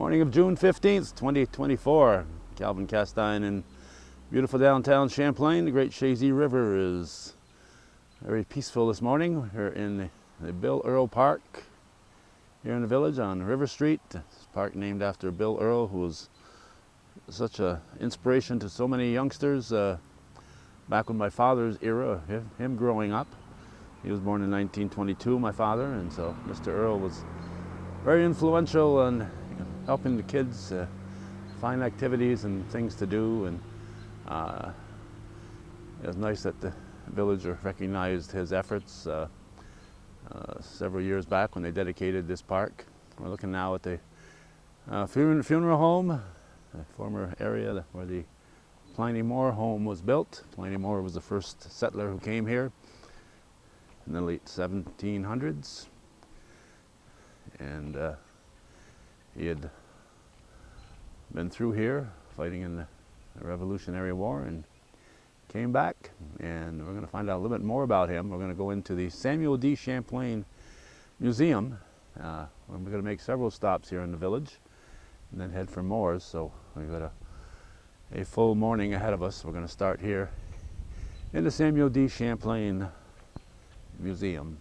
Morning of June 15th, 2024. Calvin Castine in beautiful downtown Champlain. The Great Chazy River is very peaceful this morning. We're in the Bill Earl Park here in the village on River Street. It's a park named after Bill Earl, who was such an inspiration to so many youngsters back when my father's era, him growing up. He was born in 1922, my father, and so Mr. Earl was very influential in helping the kids find activities and things to do, and it was nice that the village recognized his efforts several years back when they dedicated this park. We're looking now at the funeral home, the former area where the Pliny Moore home was built. Pliny Moore was the first settler who came here in the late 1700s, and he had been through here fighting in the Revolutionary War and came back, and we're going to find out a little bit more about him. We're going to go into the Samuel D. Champlain Museum. We're going to make several stops here in the village and then head for Moore's, so we've got a full morning ahead of us. We're going to start here in the Samuel D. Champlain Museum.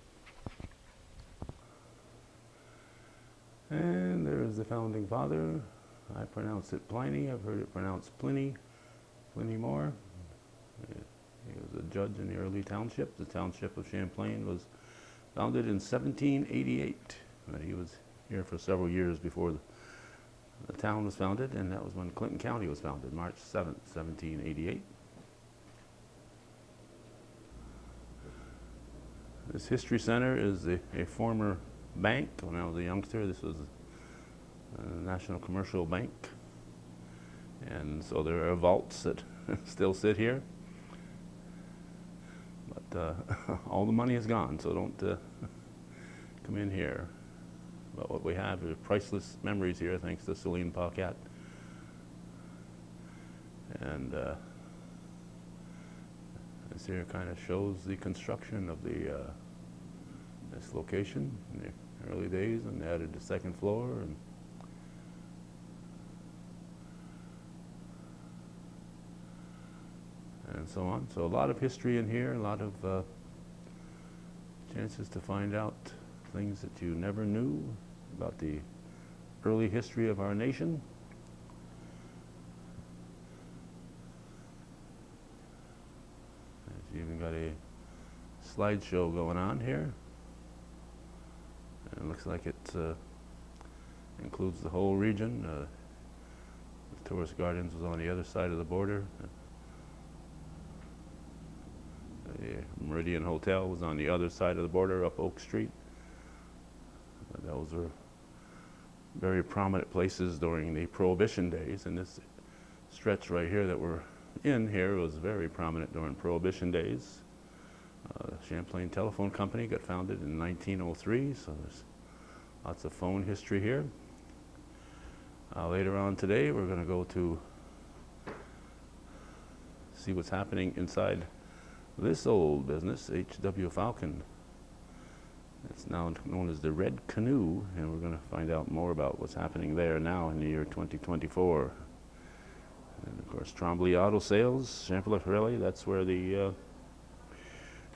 And there's the founding father. I pronounce it Pliny. I've heard it pronounced Pliny Moore. He was a judge in the early township. The township of Champlain was founded in 1788. He was here for several years before the town was founded, and that was when Clinton County was founded, March 7th, 1788. This History Center is a former bank. When I was a youngster, this was a National Commercial Bank, and so there are vaults that still sit here, but all the money is gone, so don't come in here. But what we have are priceless memories here, thanks to Celine Paquette. And this here kind of shows the construction of this location in the early days, and they added the second floor and so on. So a lot of history in here, a lot of chances to find out things that you never knew about the early history of our nation. There's even got a slideshow going on here. And it looks like it includes the whole region. The tourist gardens was on the other side of the border. The Meridian Hotel was on the other side of the border, up Oak Street. Those were very prominent places during the Prohibition days, and this stretch right here that we're in here was very prominent during Prohibition days. The Champlain Telephone Company got founded in 1903, so there's lots of phone history here. Later on today, we're going to go to see what's happening inside this old business, H.W. Falcon. It's now known as the Red Canoe, and we're going to find out more about what's happening there now in the year 2024. And of course, Trombley Auto Sales, Champlain, that's where the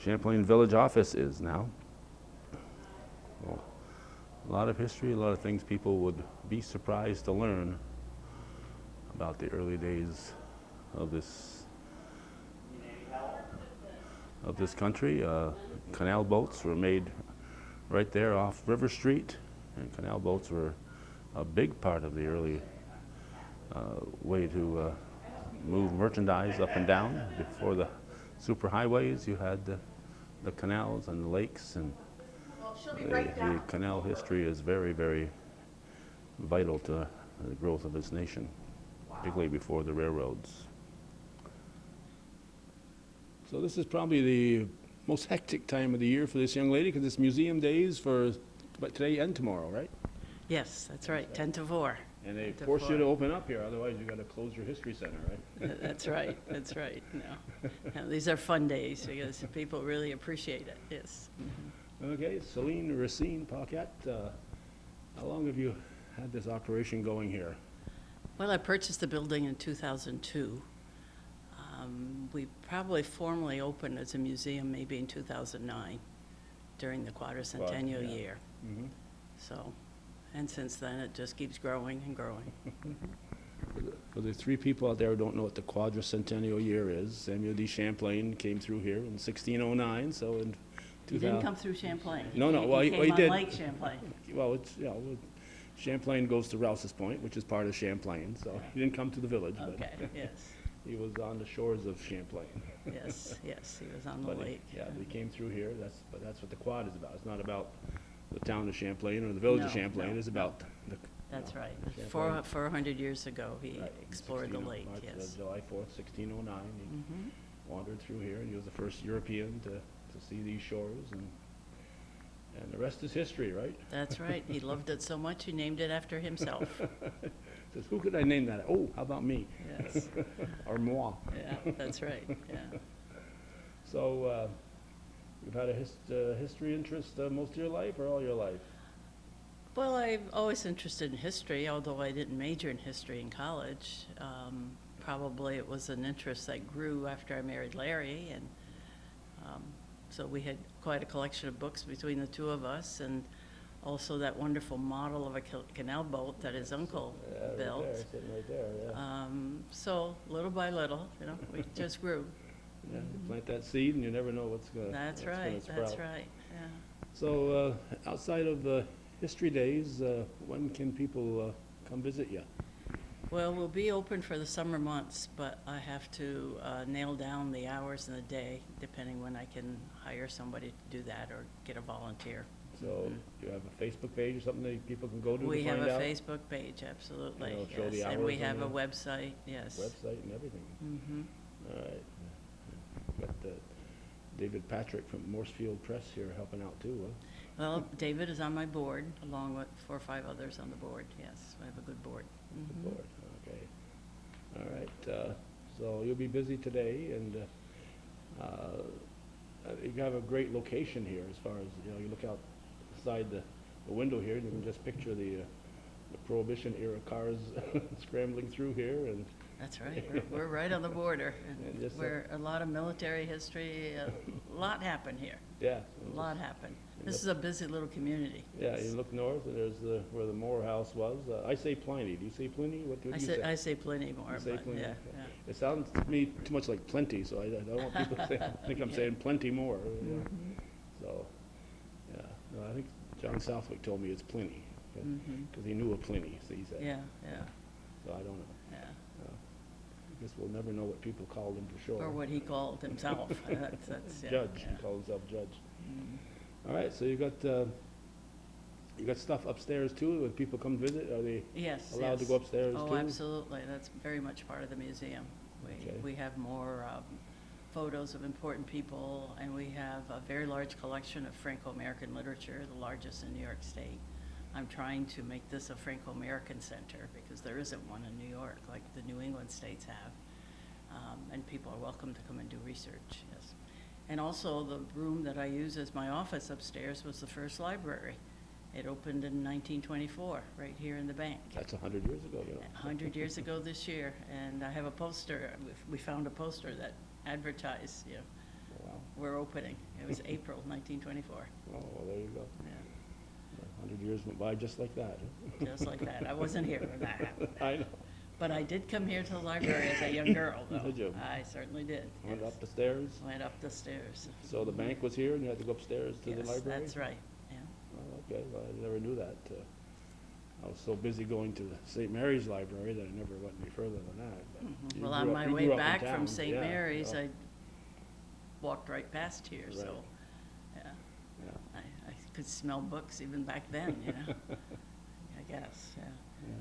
Champlain Village office is now. Well, a lot of history, a lot of things people would be surprised to learn about the early days of this country. Canal boats were made right there off River Street, and canal boats were a big part of the early way to move merchandise up and down. Before the superhighways, you had the canals and the lakes, and the canal history is very, very vital to the growth of this nation, particularly before the railroads. So this is probably the most hectic time of the year for this young lady, because it's museum days for today and tomorrow, right? Yes, that's right, 10 to 4. And they force you to open up here, otherwise you got to close your history center, right? That's right, that's right. No, these are fun days because people really appreciate it, yes. Okay, Celine Racine Paquette, how long have you had this operation going here? Well, I purchased the building in 2002. We probably formally opened as a museum maybe in 2009 during the quadricentennial yeah. year. Mm-hmm. So, and since then it just keeps growing and growing. For the three people out there who don't know what the quadricentennial year is, Samuel D. Champlain came through here in 1609, so in He didn't come through Champlain. No, no, well, he he came on did. Lake Champlain. Well, it's, you know, Champlain goes to Rouse's Point, which is part of Champlain, so he didn't come to the village, Okay, but yes, he was on the shores of Champlain. yes, yes, he was on the But he- lake. Yeah, he came through here, but that's what the quad is about. It's not about the town of Champlain or the village of No, Champlain, no, it's about the. That's right. Champlain. 400 years ago, he Right, explored the 16 lake, March, yes. July 4th, 1609, he Mhm. wandered through here, and he was the first European to see these shores, and the rest is history, right? That's right. He loved it so much, he named it after himself. Says, who could I name that? Oh, how about me? Yes, Or moi. yeah, that's right, yeah. So, you've had a history interest most of your life or all your life? Well, I'm always interested in history, although I didn't major in history in college. Probably it was an interest that grew after I married Larry, and so we had quite a collection of books between the two of us, and also that wonderful model of a canal boat that his uncle built. Right there, sitting right there, yeah. So little by little, you know, we just grew. Yeah, you plant that seed and you never know what's gonna That's what's right, gonna that's sprout. right, yeah. So, outside of History Days, when can people come visit you? Well, we'll be open for the summer months, but I have to nail down the hours in the day, depending when I can hire somebody to do that or get a volunteer. So, you have a Facebook page or something that people can go to We to have find a out? Facebook page, absolutely, And it'll show the yes, and we hours on have a the website, yes. Website and everything. Mhm. All right. Got David Patrick from Morsefield Press here helping out too, huh? Well, David is on my board, along with 4 or 5 others on the board, yes, we have a good board. Good Mhm. board, okay. All right, so you'll be busy today, and you have a great location here as far as, you know, you look outside the window here, and you can just picture the Prohibition era cars scrambling through here, and That's right, we're right on the border, And and just, we're a lot of military history, a lot happened here, yeah. a lot happened. and This just- is a busy little community. Yeah, yes. you look north, and there's where the Moore House was. I say Pliny. Do you say Pliny? What do you say? I say plenty more, You say but plenty? yeah, Okay. yeah. It sounds to me too much like plenty, so I don't want people to think I'm Yeah. saying plenty more. Mhm. So, yeah, no, I think John Southwick told me it's Pliny, Mhm. because he knew a Pliny, so he said. Yeah, yeah, So I don't know. yeah. I guess we'll never know what people called him for sure. Or what he called himself. That's, yeah. Judge, yeah. he called himself judge. Mhm. All right, so you got stuff upstairs too, when people come visit, are they Yes, allowed to yes. go upstairs too? Oh, absolutely. That's very much part of the museum. Okay. We have more photos of important people, and we have a very large collection of Franco-American literature, the largest in New York State. I'm trying to make this a Franco-American center because there isn't one in New York like the New England states have. And people are welcome to come and do research, yes. And also the room that I use as my office upstairs was the first library. It opened in 1924, right here in the bank. That's 100 years ago, you know. 100 years ago this year, and I have a poster, we found a poster that advertised, you know, Wow. we're opening. It was April 1924, Oh, well, there you go. yeah, 100 years went by just like that. Huh? just like that. I wasn't here when that happened. I know. But I did come here to the library as a young girl, though. Did you? I certainly did. Went yes. up the stairs. Went up the stairs. So the bank was here and you had to go upstairs to the Yes, library? that's right, yeah. Oh, okay, well, I never knew that. I was so busy going to the St. Mary's Library that I never went any further than that. But Mhm. you Well, grew on up- my you way grew up in back from town. St. Yeah, Mary's, yeah, I walked right past here, so, Right. yeah. yeah, I could smell books even back then, you know, I guess, yeah. yeah.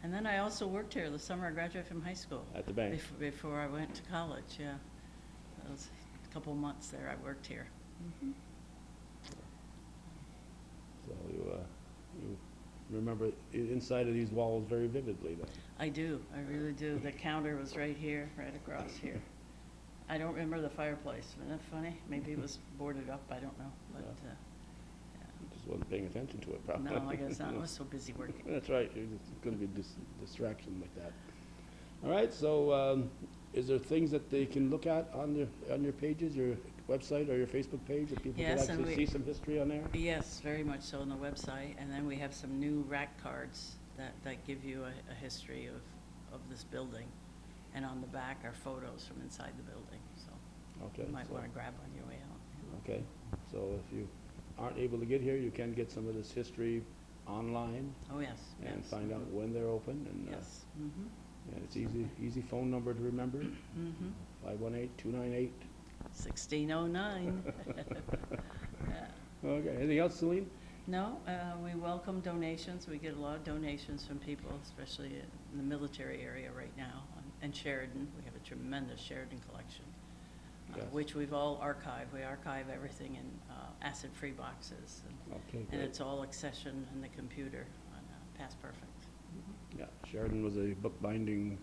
And then I also worked here the summer I graduated from high school. At the bank. Before I went to college, yeah. That was a couple months there I worked here. So you remember inside of these walls very vividly then? I do, I really do. The counter was right here, right across here. I don't remember the fireplace. Isn't that funny? Maybe it was boarded up, I don't know, but, Yeah. yeah. Just just wasn't paying attention to it, probably. No, I guess not. I was so busy working. That's right. It's going to be distraction like that. All right. So, is there things that they can look at on your pages, your website or your Facebook page, that people Yes, can and actually see some history on there? Yes, very much so on the website. And then we have some new rack cards that give you a history of this building. And on the back are photos from inside the building. So Okay. you might so- want to grab on your way out. Okay. So if you aren't able to get here, you can get some of this history online Oh, yes. and yes. find out when they're open. And Yes. Mm-hmm. and it's easy phone number to remember. Mm-hmm. 518-298. 1609. Yeah. Okay. Anything else, Celine? No, we welcome donations. We get a lot of donations from people, especially in the military area right now. And Sheridan, we have a tremendous Sheridan collection, Yes. which we've all archived. We archive everything in acid-free boxes. Okay. And Great. it's all accession in the computer on Past Perfect. Yeah. Sheridan was a bookbinding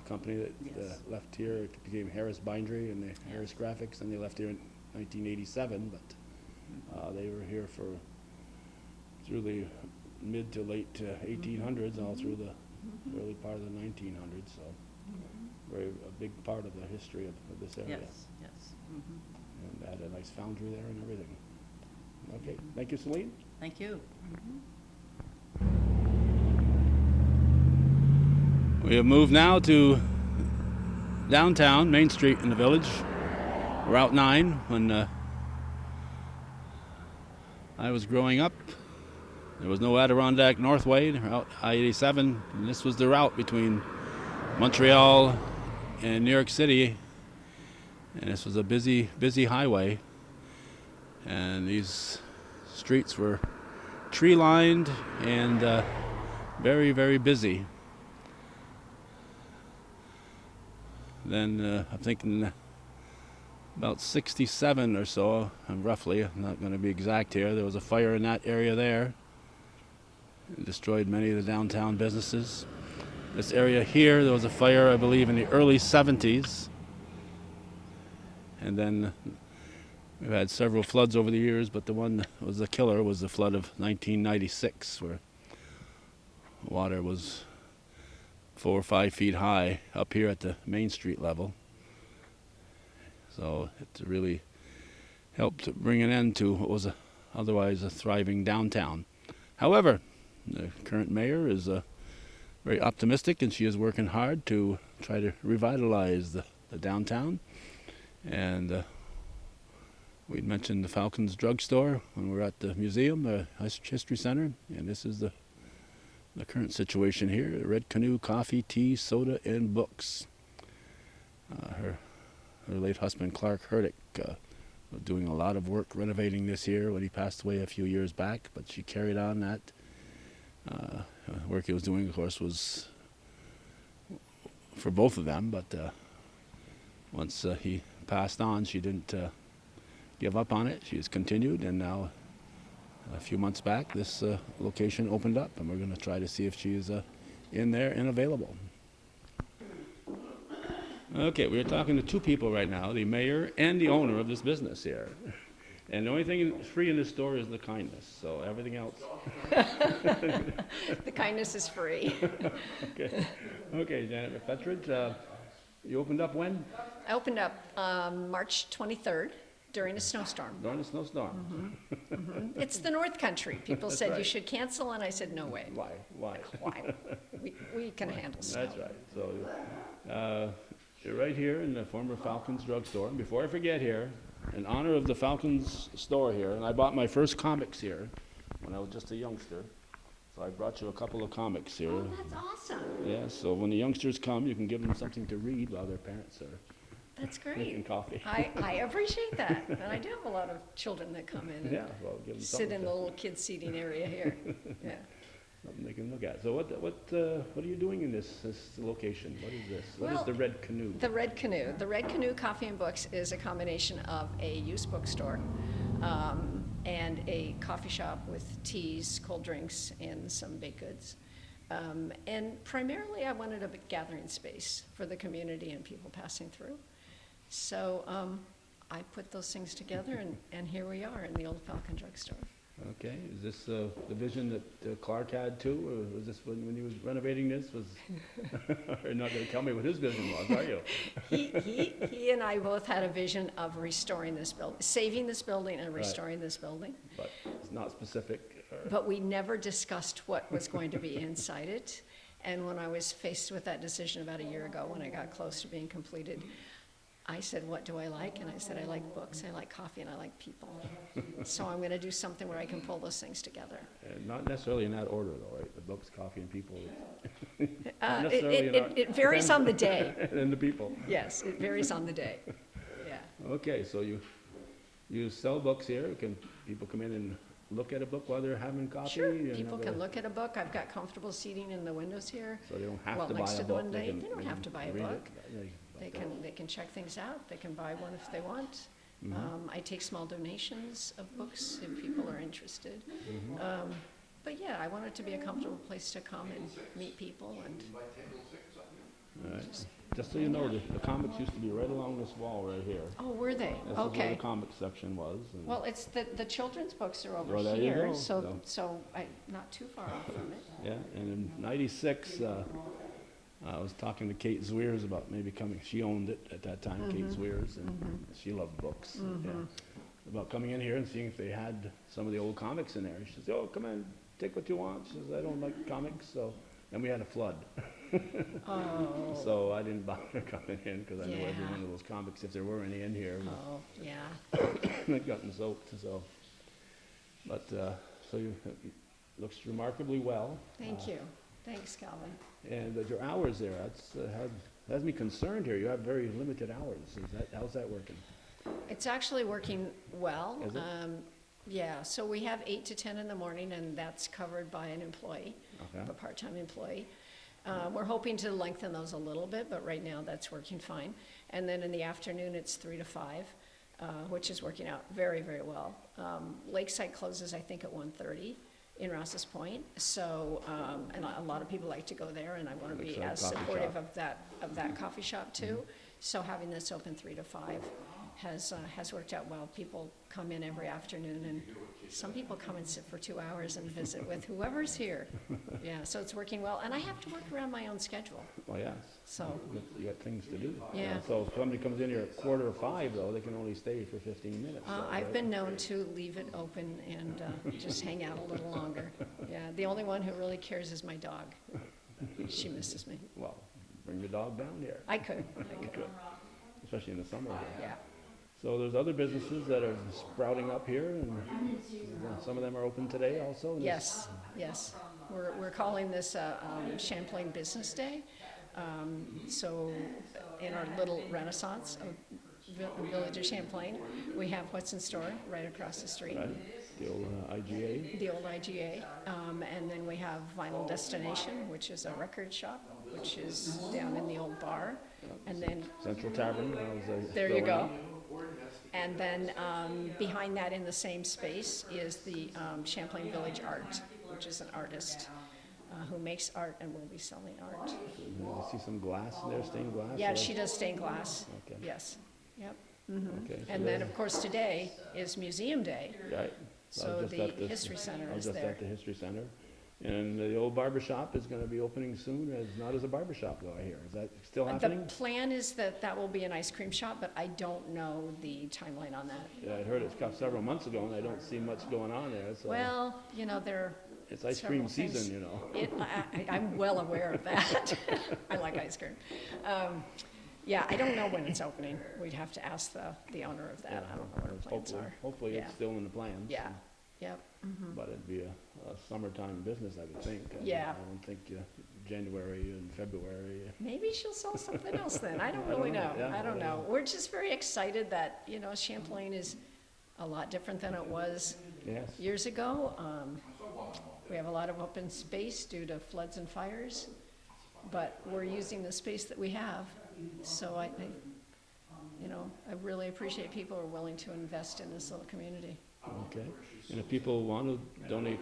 company that Yes. left here. It became Harris Bindery and the Harris Yes. Graphics, and they left here in 1987. But they were here through the mid to late 1800s, all through the early part of the 1900s. So, very a big part of the history of this area. Yes, yes. Mhm. And had a nice foundry there and everything. Okay, thank you, Celine. Thank you. We have moved now to downtown, Main Street in the Village, Route 9. When I was growing up, there was no Adirondack Northway, Route I-87, and this was the route between Montreal and New York City. And this was a busy highway. And these streets were tree-lined and very, very busy. Then I'm thinking about 67 or so, roughly, I'm not going to be exact here, there was a fire in that area there. It destroyed many of the downtown businesses. This area here, there was a fire, I believe, in the early 70s. And then we've had several floods over the years, but the one that was the killer was the flood of 1996, where water was 4 or 5 feet high up here at the Main Street level. So it really helped bring an end to what was otherwise a thriving downtown. However, the current mayor is very optimistic, and she is working hard to try to revitalize the downtown. And we'd mentioned the Falcons Drugstore when we were at the museum, the History Center, and this is the current situation here. Red Canoe, coffee, tea, soda, and books. Her late husband, Clark Herdick, was doing a lot of work renovating this here when he passed away a few years back, but she carried on that. Work he was doing, of course, was for both of them, but once he passed on, she didn't give up on it. She has continued, and now a few months back, this location opened up, and we're going to try to see if she is in there and available. Okay, we're talking to two people right now, the mayor and the owner of this business here. And the only thing free in this store is the kindness, so everything else. The kindness is free. Okay, Janet Petridge, you opened up when? I opened up March 23rd during a snowstorm. During the snowstorm. It's the North Country. People said right. you should cancel, and I said, no way. Why? Why? We can handle snow. That's right. So you're right here in the former Falcons Drugstore. And before I forget here, in honor of the Falcons store here, and I bought my first comics here when I was just a youngster. So I brought you a couple of comics here. Oh, that's awesome. Yeah, so when the youngsters come, you can give them something to read while their parents are That's making great. coffee. I appreciate that. And I do have a lot of children that come in Yeah, and well, give them sit something in the little kid seating area here. Yeah. something they can look at. So what are you doing in this location? What is this? What is Well, the Red Canoe? The Red Canoe. The Red Canoe Coffee and Books is a combination of a used bookstore and a coffee shop with teas, cold drinks, and some baked goods. And primarily I wanted a big gathering space for the community and people passing through. So I put those things together, and here we are in the old Falcon Drugstore. Okay, is this the vision that Clark had too, or was this when he was renovating this? Was you're not going to tell me what his vision was, are you? He and I both had a vision of restoring this building, saving this building and restoring this building. But it's not specific. But we never discussed what was going to be inside it. And when I was faced with that decision about a year ago, when I got close to being completed, I said, what do I like? And I said, I like books, I like coffee, and I like people. So I'm going to do something where I can pull those things together. Not necessarily in that order, though, right? The books, coffee, and people. It varies on the day. And the people. Yes, it varies on the day. Yeah. Okay, so you sell books here. Can people come in and look at a book while they're having coffee? Sure, people can look at a book. I've got comfortable seating in the windows here. So they don't have Well, to buy next a to the book. window, they don't have to buy a read book. it. They can check things out. They can buy one if they want. I take small donations of books if people are interested. But yeah, I want it to be a comfortable place to come and meet people and. All right. Just so you know, the comics used to be right along this wall right here. Oh, were they? This is where Okay. the comic section was. And Well, it's the children's books are over Oh, there you here, go. so I'm not too far off from it. yeah, and in '96, I was talking to Kate Zweers about maybe coming. She owned it at that time, Kate Zweers, and she loved books. Yeah. About coming in here and seeing if they had some of the old comics in there. She says, "Oh, come in, take what you want." She says, "I don't like comics," so. And we had a flood. Oh. So I didn't bother coming in because I knew every Yeah. one of those comics, if there were any in here, Oh, yeah. had gotten soaked. So, but so you looks remarkably well. Thank you. Thanks, Calvin. And your hours there, that's has me concerned here. You have very limited hours. How's that working? It's actually working well. Is it? Yeah, so we have 8 to 10 in the morning, and that's covered by an employee, Okay. a part-time employee. We're hoping to lengthen those a little bit, but right now that's working fine. And then in the afternoon, it's 3 to 5, which is working out very, very well. Lakeside closes, I think, at 1:30 in Rouse's Point. So, and a lot of people like to go there, and I want to be Lakeside as coffee supportive shop. of that coffee shop too. So having this open 3 to 5 has worked out well. People come in every afternoon, and some people come and sit for 2 hours and visit with whoever's here. Yeah, so it's working well, and I have to work around my own schedule. Well, yes. So, You got things to do. Yeah. So if somebody comes in here at 4:45, though, they can only stay for 15 minutes. I've been known to leave it open and just hang out a little longer. Yeah, the only one who really cares is my dog. She misses me. Well, bring your dog down here, I could. especially in the summer. Yeah. So there's other businesses that are sprouting up here, and some of them are open today also. and Yes, yes. We're calling this Champlain Business Day. So in our little renaissance of Village of Champlain, we have what's in store right across the street. Right, the old IGA. The old IGA. And then we have Vinyl Destination, which is a record shop, which is down in the old bar. And then, Central Tavern. there you go. And then behind that in the same space is the Champlain Village Art, which is an artist who makes art and will be selling art. I see some glass in there, stained glass. Yeah, so she does stained glass. Okay. Yes, yep. Okay, so And then, of course, today is Museum Day. right. So I was just the at History Center I was is just there. at the History Center. And the old barber shop is going to be opening soon, not as a barber shop, though, I hear. Is that still The happening? plan is that that will be an ice cream shop, but I don't know the timeline on that. Yeah, I heard it several months ago, and I don't see much going on there. So Well, there it's ice cream several things. season, I'm well aware of that. I like ice cream. Yeah, I don't know when it's opening. We'd have to ask the owner of that. I don't know what her plans are. Hopefully Yeah. it's still in the plans. Yeah, yep. But it'd be a summertime business, I would think. Yeah. I don't think January and February. Maybe she'll sell something else then. I don't I don't really know. know. Yeah, I don't yeah. know. We're just very excited that, Champlain is a lot different than it was Yes. years ago. We have a lot of open space due to floods and fires, but we're using the space that we have. So I really appreciate people who are willing to invest in this little community. Okay. And if people want to donate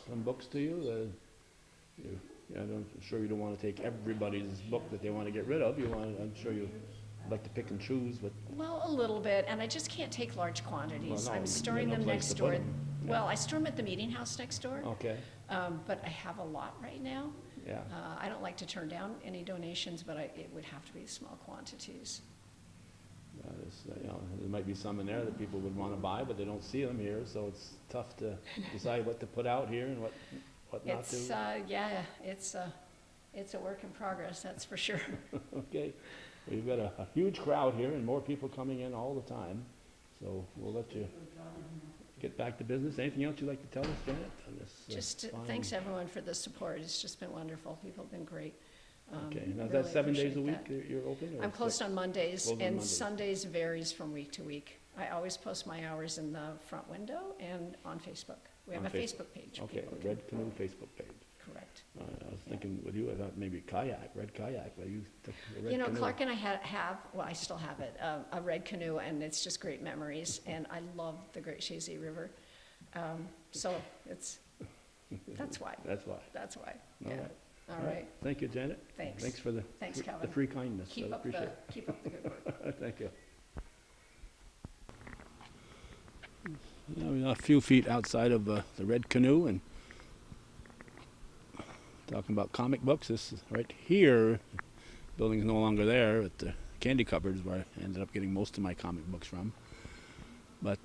some books to you, I'm sure you don't want to take everybody's book that they want to get rid of. I'm sure you like to pick and choose, but Well, a little bit, and I just can't take large quantities. Well, no, I'm storing you have them no next place to put door. 'em. Well, I store them at the meeting house next door, Okay, but I have a lot right now. yeah. I don't like to turn down any donations, but it would have to be small quantities. You know, there might be some in there that people would want to buy, but they don't see them here, so it's tough to decide what to put out here and what not to. Yeah, it's a work in progress, that's for sure. Okay, well, you've got a huge crowd here and more people coming in all the time, so we'll let you get back to business. Anything else you'd like to tell us, Janet, on this? Just fine- thanks everyone for the support, it's just been wonderful, people have been great. Okay, now is Really that 7 days a appreciate week that. that you're open? or I'm is closed that- on Mondays, Closed on and Mondays. Sundays varies from week to week. I always post my hours in the front window and on Facebook. We have On a Facebook page. Okay, people the can- Red Canoe Facebook page. Correct. I was thinking with you, I thought maybe kayak, red kayak, but you took the red You know, canoe. Clark and I well, I still have it, a red canoe, and it's just great memories, and I love the Great Chazy River. So that's why, That's why. that's why, All yeah. right. All right, Thank you, Janet. Thanks. Thanks for the Thanks, the Calvin. free kindness. keep I up appreciate the good work. it. Thank you. Now we're a few feet outside of the Red Canoe and talking about comic books. This is right here. Building's no longer there, but the candy cupboard is where I ended up getting most of my comic books from. But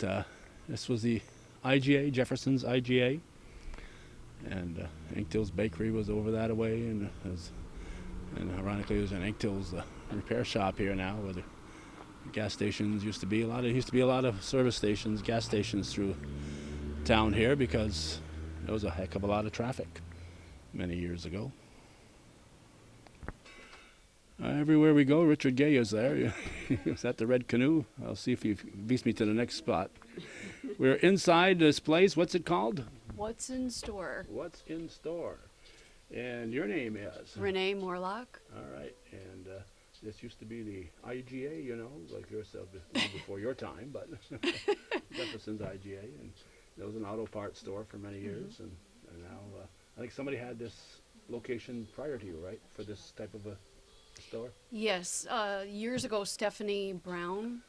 this was the IGA, Jefferson's IGA. And Anktill's Bakery was over that way, and ironically, there's an Anktill's repair shop here now, where the gas stations used to be. Used to be a lot of service stations, gas stations through town here, because there was a heck of a lot of traffic many years ago. Everywhere we go, Richard Gay is there. He was at the Red Canoe. I'll see if he beats me to the next spot. We're inside this place. What's it called? What's in store? What's in store? And your name is? Renee Morlock. All right. And this used to be the IGA, you know, like yourself before your time, but Jefferson's IGA. And there was an auto parts store for many years. And now I think somebody had this location prior to you, right, for this type of a store? Yes, years ago, Stephanie Brown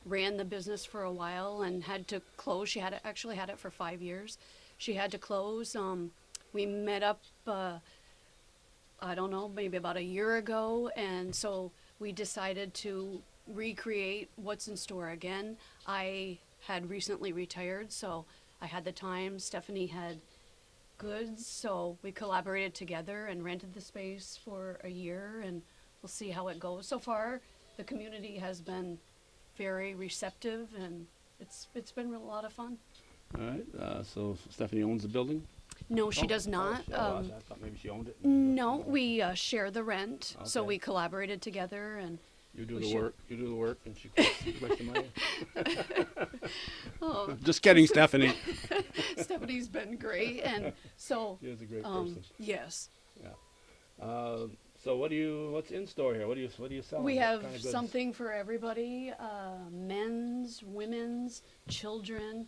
ran the business for a while and had to close. She actually had it for 5 years. She had to close. We met up, I don't know, maybe about a year ago, and so we decided to recreate What's in Store again. I had recently retired, so I had the time. Stephanie had goods, so we collaborated together and rented the space for a year, and we'll see how it goes. So far, the community has been very receptive, and it's been a lot of fun. All right. So Stephanie owns the building? No, she does not. I thought maybe she owned it. No, we share the rent, so Okay. we collaborated together, and You do we the should- work. You do the work, and she collects the money. oh, Just kidding, Stephanie. Stephanie's been great, and so She is a great person. yes, So what's in store here? What do you sell? we What have kind of goods? something for everybody: men's, women's, children,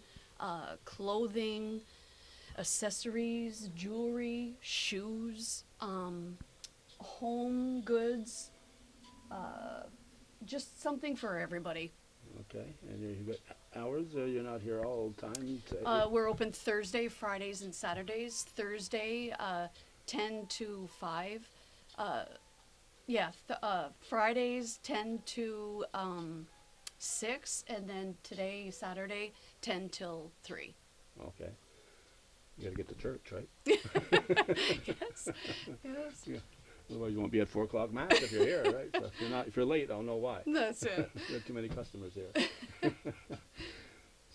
clothing, accessories, jewelry, shoes, home goods. Just something for everybody. Okay, and you've got hours, or you're not here all the time? We're open Thursday, Fridays, and Saturdays. Thursday, 10 to 5. Fridays, 10 to 6. And then today, Saturday, 10 till 3. Okay. You got to get to church, right? Yes. Yes. Yeah. Otherwise, you won't be at 4 o'clock mass if you're here, right? So if you're late, I'll know why. That's it. You have too many customers here.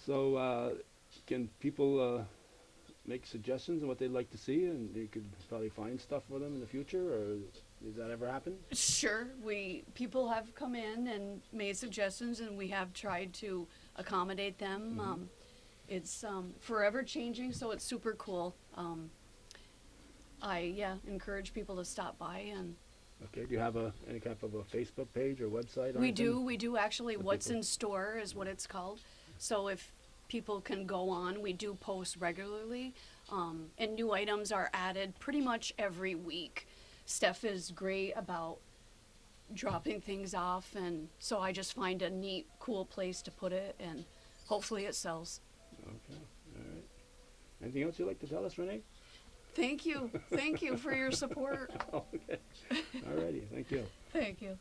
So, can people make suggestions on what they'd like to see, and you could probably find stuff for them in the future, or does that ever happen? Sure. People have come in and made suggestions, and we have tried to accommodate them. It's forever changing, so it's super cool. I encourage people to stop by, and Okay. Do you have any kind of a Facebook page or website? Or we anything? do actually. For What's people. in Store is what it's called. So if people can go on, we do post regularly, and new items are added pretty much every week. Steph is great about dropping things off, and so I just find a neat, cool place to put it, and hopefully it sells. Okay. All right. Anything else you'd like to tell us, Renee? Thank you. Thank you for your support. Okay. All righty. Thank you. Thank you.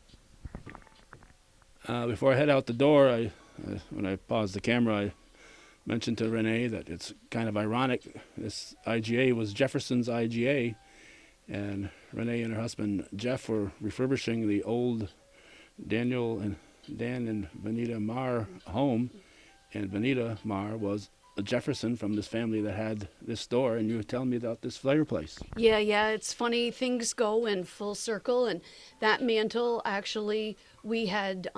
Before I head out the door, when I paused the camera, I mentioned to Renee that it's kind of ironic. This IGA was Jefferson's IGA, and Renee and her husband Jeff were refurbishing the old Dan and Benita Marr home, and Benita Marr was a Jefferson from this family that had this store, and you were telling me about this fireplace. Yeah, it's funny. Things go in full circle, and that mantle, actually, we had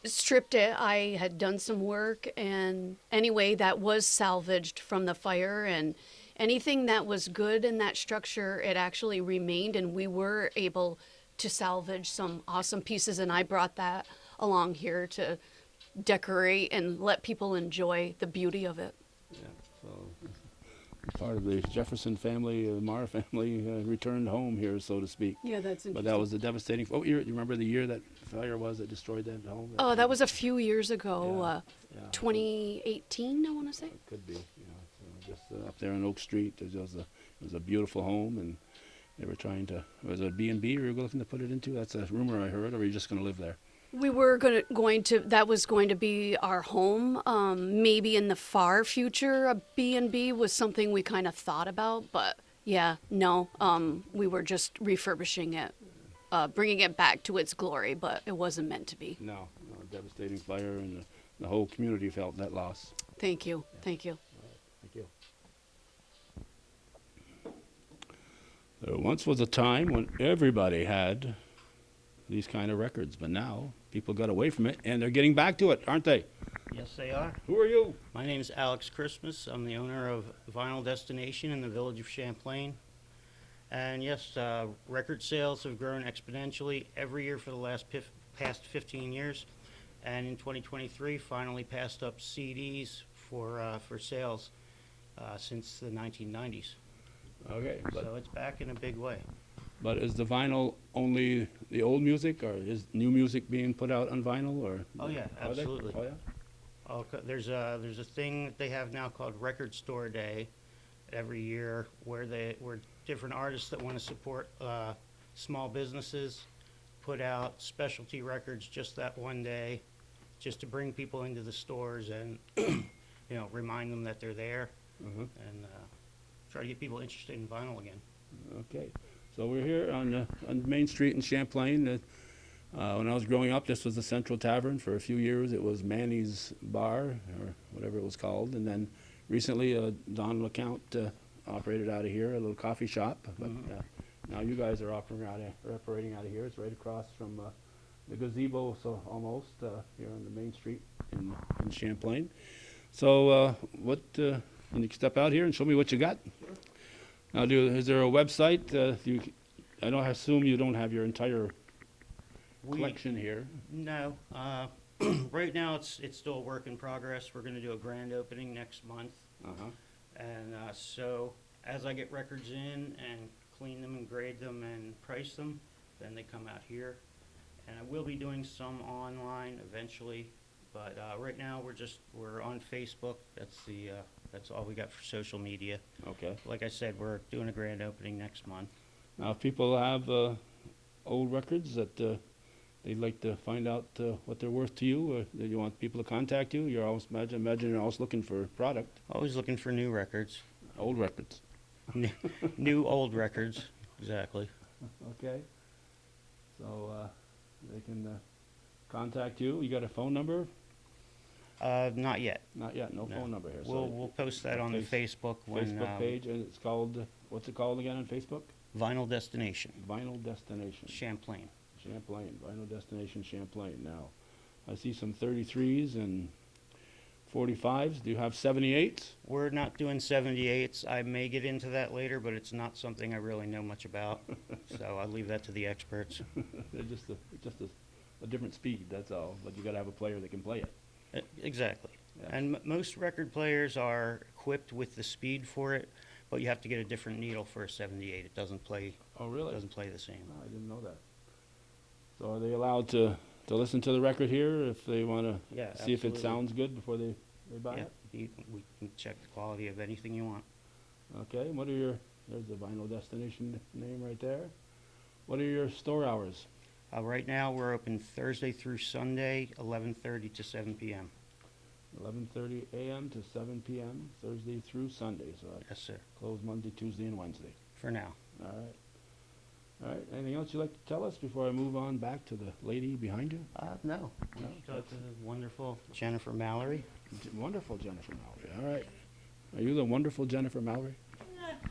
stripped it. I had done some work, and anyway, that was salvaged from the fire, and anything that was good in that structure, it actually remained, and we were able to salvage some awesome pieces, and I brought that along here to decorate and let people enjoy the beauty of it. Yeah, so part of the Jefferson family, the Marr family, returned home here, so to speak. Yeah, that's interesting. But that was a devastating. What year? You remember the year that fire was that destroyed that home? Oh, that was a few years ago, Yeah. 2018, I want to say. It could be. So just up there on Oak Street, it was a beautiful home, and they were trying to. Was it a B&B you were looking to put it into? That's a rumor I heard. Or were you just going to live there? We were that was going to be our home. Maybe in the far future, a B&B was something we kind of thought about, but yeah, no, we were just refurbishing it, bringing it back to its glory, but it wasn't meant to be. No, devastating fire, and the whole community felt that loss. Thank you. Thank you. Thank you. There once was a time when everybody had these kind of records, but now people got away from it, and they're getting back to it, aren't they? Yes, they are. Who are you? My name is Alex Christmas. I'm the owner of Vinyl Destination in the Village of Champlain. And yes, record sales have grown exponentially every year for the past 15 years. And in 2023, finally passed up CDs for sales since the 1990s. Okay, So it's back in a big way. but is the vinyl only the old music, or is new music being put out on vinyl, or? Oh yeah, Are they? absolutely. Oh yeah. There's a thing that they have now called Record Store Day every year where different artists that want to support small businesses put out specialty records just that one day, just to bring people into the stores and remind them that they're there, Uh-huh. and try to get people interested in vinyl again. Okay, so we're here on Main Street in Champlain. When I was growing up, this was the Central Tavern. For a few years, it was Manny's Bar, or whatever it was called. And then recently, Don LeCount operated out of here, a little coffee shop. But now you guys are operating out of here. It's right across from the gazebo, so almost here on the Main Street in Champlain. So can you step out here and show me what you got? Now, is there a website? I assume you don't have your entire collection here. No. Right now, it's still a work in progress. We're going to do a grand opening next month. Uh-huh. And so as I get records in and clean them and grade them and price them, then they come out here. And I will be doing some online eventually, but right now we're on Facebook. That's all we got for social media. Okay. Like I said, we're doing a grand opening next month. Now, if people have old records that they'd like to find out what they're worth to you, or that you want people to contact you, you're always imagine you're always looking for product. Always looking for new records. Old records. New old records, exactly. Okay. So they can contact you. You got a phone number? Not yet. Not yet. No phone number here. We'll post that on the Facebook Facebook page, and it's called, what's it called again on Facebook? Vinyl Destination. Vinyl Destination. Champlain. Champlain. Vinyl Destination Champlain. Now, I see some 33s and 45s. Do you have 78s? We're not doing 78s. I may get into that later, but it's not something I really know much about. So I'll leave that to the experts. They're just a different speed, that's all. But you got to have a player that can play it. Exactly. Yeah. And most record players are equipped with the speed for it, but you have to get a different needle for a 78. It doesn't play. Oh, really? Doesn't play the same. Oh, I didn't know that. So are they allowed to listen to the record here if they want to Yeah, see if it absolutely. sounds good before they They buy Yeah, it? we can check the quality of anything you want. Okay, what are your, there's the Vinyl Destination name right there. What are your store hours? Right now, we're open Thursday through Sunday, 11:30 to 7 p.m. 11:30 a.m. to 7 p.m., Thursday through Sunday, so Yes, sir, closed Monday, Tuesday, and Wednesday. for now. All right. All right, anything else you'd like to tell us before I move on back to the lady behind you? No. No, Got the wonderful Jennifer Mallory. Wonderful Jennifer Mallory, all right. Are you the wonderful Jennifer Mallory?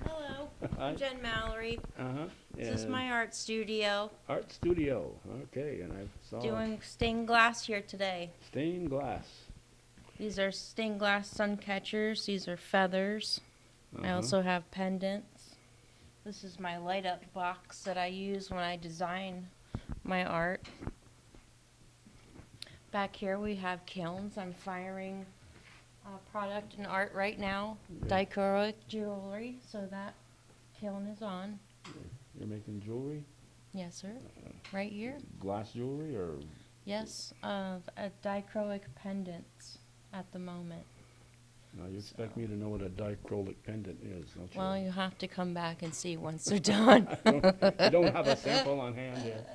Hello, Hi. I'm Jen Mallory. Uh-huh. This is And my art studio. art studio, okay, and I saw Doing stained glass here today. stained glass. These are stained glass sun catchers. These are feathers. I Uh-huh. also have pendants. This is my light up box that I use when I design my art. Back here we have kilns. I'm firing product and art right now. Yeah. Dichroic jewelry, so that kiln is on. You're making jewelry, Yes, sir. Right here. glass jewelry, or Yes, a dichroic pendants at the moment. no? You expect me to know what a dichroic pendant is, don't you? Well, you have to come back and see once they're done. I don't have a sample on hand here.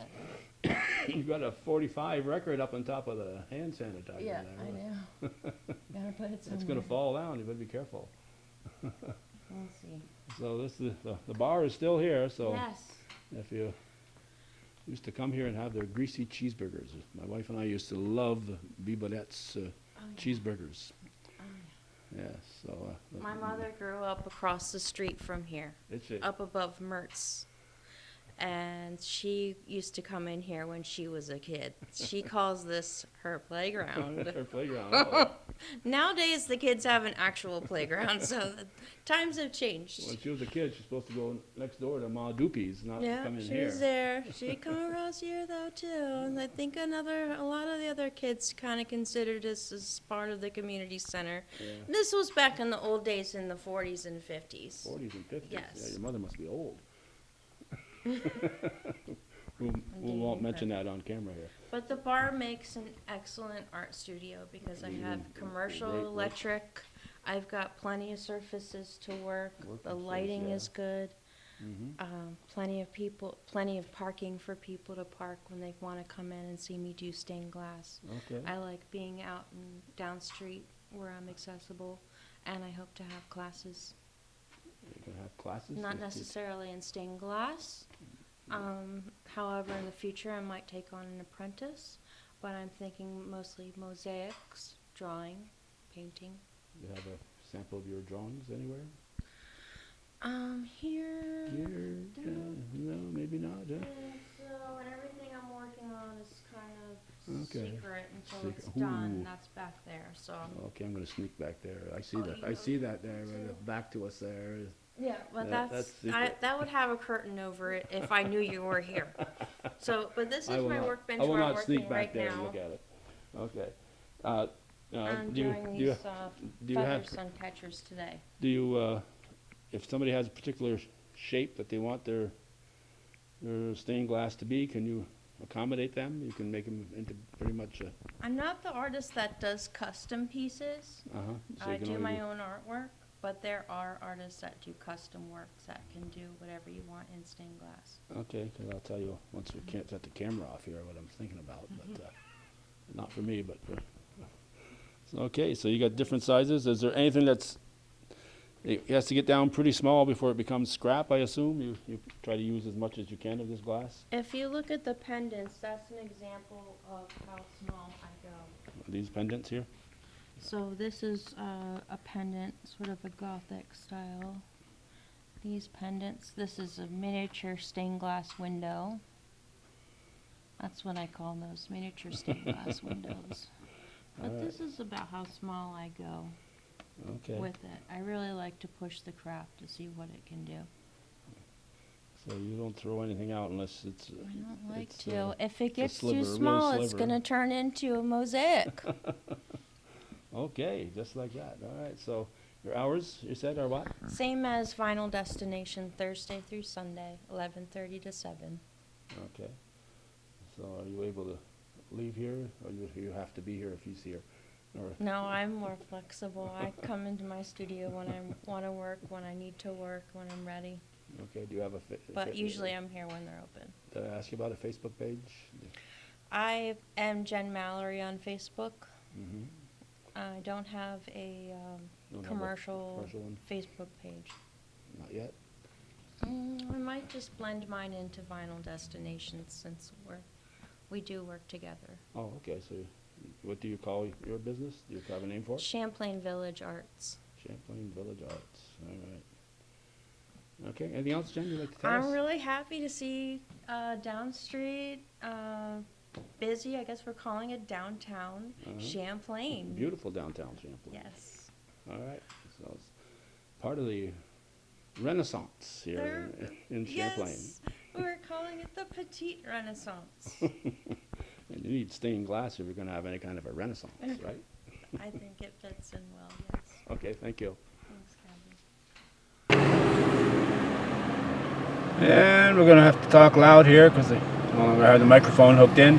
You've got a 45 record up on top of the hand sanitizer Yeah, there. I know. Gotta put it somewhere. It's gonna fall down, you better be careful. We'll see. So this is, the bar is still here, so Yes. if you used to come here and have their greasy cheeseburgers. My wife and I used to love the Bibonette's Oh, yeah. cheeseburgers. Oh, Yes, so. yeah. My mother grew up across the street from here, It's it. up above Mertz. And she used to come in here when she was a kid. She calls this her playground. Her playground. Oh, Nowadays, the kids have an actual playground, so the times have changed. when she was a kid, she's supposed to go next door to Ma Doopy's, not Yeah, come in she here. was there. She'd come across here though too, and I think a lot of the other kids kind of considered this as part of the community center. Yeah. This was back in the old days in the 40s and 50s. 40s and 50s. Yes. Yeah, your mother must be old. we won't mention that on camera here. But the bar makes an excellent art studio because I have commercial great work. electric. I've got plenty of surfaces to work. Working The space, lighting yeah. is good. Mm-hmm. Plenty of parking for people to park when they want to come in and see me do stained glass. Okay. I like being out and down street where I'm accessible, and I hope to have classes. You can have classes. Not if you- necessarily in stained glass. However, in the future, I might take on an apprentice, but I'm thinking mostly mosaics, drawing, painting. You have a sample of your drawings anywhere? Here. Here? No, maybe not. So, and everything I'm working on is kind of Okay. secret until Secret. it's done. Ooh. That's back there. So. Okay, I'm gonna sneak back there. I see Oh, that. you I know see you that can there, too. right back to us there. Yeah, but That's secret. that would have a curtain over it if I knew you were here. So, but this I is will my not- workbench I will where I'm not sneak working back right there and now. look at it. Okay. I'm Do you, doing do you, these do you feather have, sun catchers today. do you, if somebody has a particular shape that they want their stained glass to be, can you accommodate them? You can make them into pretty much a, I'm not the artist that does custom pieces. uh-huh. So I you can do only my own artwork, but there are artists that do custom works that can do whatever you want in stained glass. Okay, because I'll tell you, once we can't set the camera off here, what I'm thinking about, but, not for me, but for, so, okay, so you got different sizes. Is there anything that's, it has to get down pretty small before it becomes scrap, I assume? You try to use as much as you can of this glass? If you look at the pendants, that's an example of how small I go. These pendants here? So this is a pendant, sort of a gothic style. These pendants, this is a miniature stained glass window. That's what I call those, miniature stained glass windows. But Alright. this is about how small I go Okay, with it. I really like to push the craft to see what it can do. so you don't throw anything out unless it's, I don't like it's, to. If it gets sliver, too a real small, it's sliver. gonna turn into a mosaic. okay, just like that, all right, so your hours, you said, are what? Same as Final Destination, Thursday through Sunday, 11:30 to 7. Okay. So are you able to leave here, or you have to be here if he's here? Or, No, I'm more flexible. I come into my studio when I want to work, when I need to work, when I'm ready. okay, do you have a But usually I'm here when they're open. Did I ask you about a Facebook page? I am Jen Mallory on Facebook. Mm-hmm. I don't have a Don't have a commercial commercial one? Facebook page. Not yet? I might just blend mine into Vinyl Destinations since we do work together. Oh, okay, so what do you call your business? Do you have a name for it? Champlain Village Arts. Champlain Village Arts, all right. Okay, anything else, Jen, you'd like to tell us? I'm really happy to see Down Street busy. I guess we're calling it downtown Champlain. Beautiful downtown Champlain. Yes. All right, so it's part of the Renaissance here in Champlain. Yes, we're calling it the Petite Renaissance. And you need stained glass if you're going to have any kind of a renaissance, right? I think it fits in well, yes. Okay, thank you. Thanks, Gabby. And we're going to have to talk loud here because they no longer have the microphone hooked in.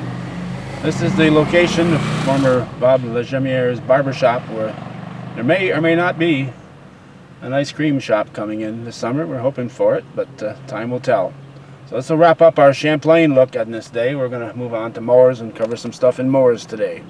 This is the location of former Bob Legemiere's barber shop, where there may or may not be an ice cream shop coming in this summer. We're hoping for it, but time will tell. So this will wrap up our Champlain look on this day. We're going to move on to Moores and cover some stuff in Moores today.